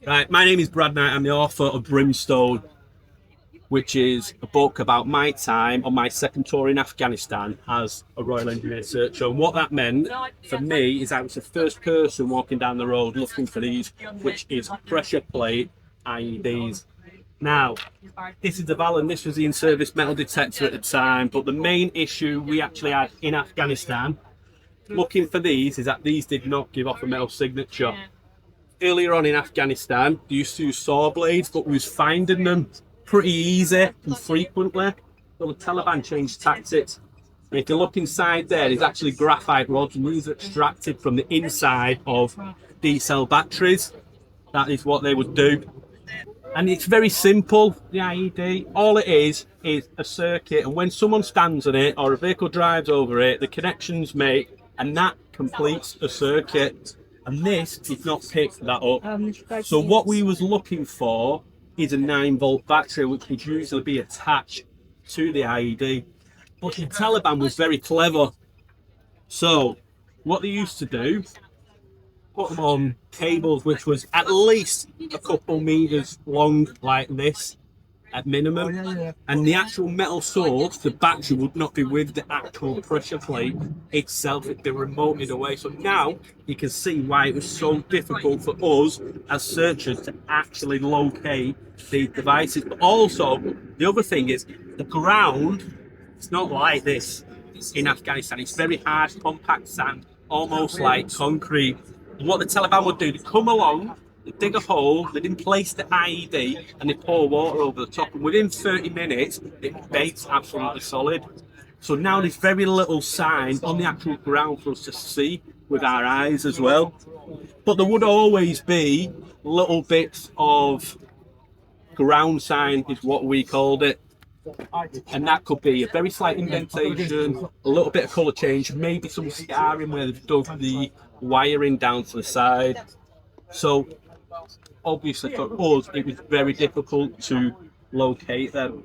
Right, my name is Brad Knight. I'm the author of Brimstone, which is a book about my time on my second tour in Afghanistan as a Royal Engineer searcher. And what that meant for me is I was the first person walking down the road looking for these, which is pressure plate IEDs. Now, this is the Valen, this was the in-service metal detector at the time, but the main issue we actually had in Afghanistan looking for these is that these did not give off a metal signature. Earlier on in Afghanistan, they used to use saw blades, but we was finding them pretty easy and frequently. So the Taliban changed tactics. And if you look inside there's actually graphite rods, and these are extracted from the inside of D-cell batteries. That is what they would do. And it's very simple, the IED. All it is a circuit, and when someone stands on it or a vehicle drives over it, the connections make, and that completes a circuit. And this did not pick that up. So what we was looking for is a 9-volt battery, which would usually be attached to the IED. But the Taliban was very clever. So what they used to do, put them on cables which was at least a couple meters long, like this at minimum, and the actual metal source, the battery, would not be with the actual pressure plate itself. It'd be remoted away. So now you can see why it was so difficult for us as searchers to actually locate these devices. But also the other thing is the ground, it's not like this in Afghanistan. It's very hard, compact sand, almost like concrete. And what the Taliban would do, they come along, they dig a hole, they then place the IED, and they pour water over the top. And within 30 minutes, it bakes absolutely solid. So now there's very little sign on the actual ground for us to see with our eyes as well. But there would always be little bits of ground sign, is what we called it. And that could be a very slight indentation, a little bit of colour change, maybe some scarring where they've dug the wiring down to the side. So obviously for us it was very difficult to locate them.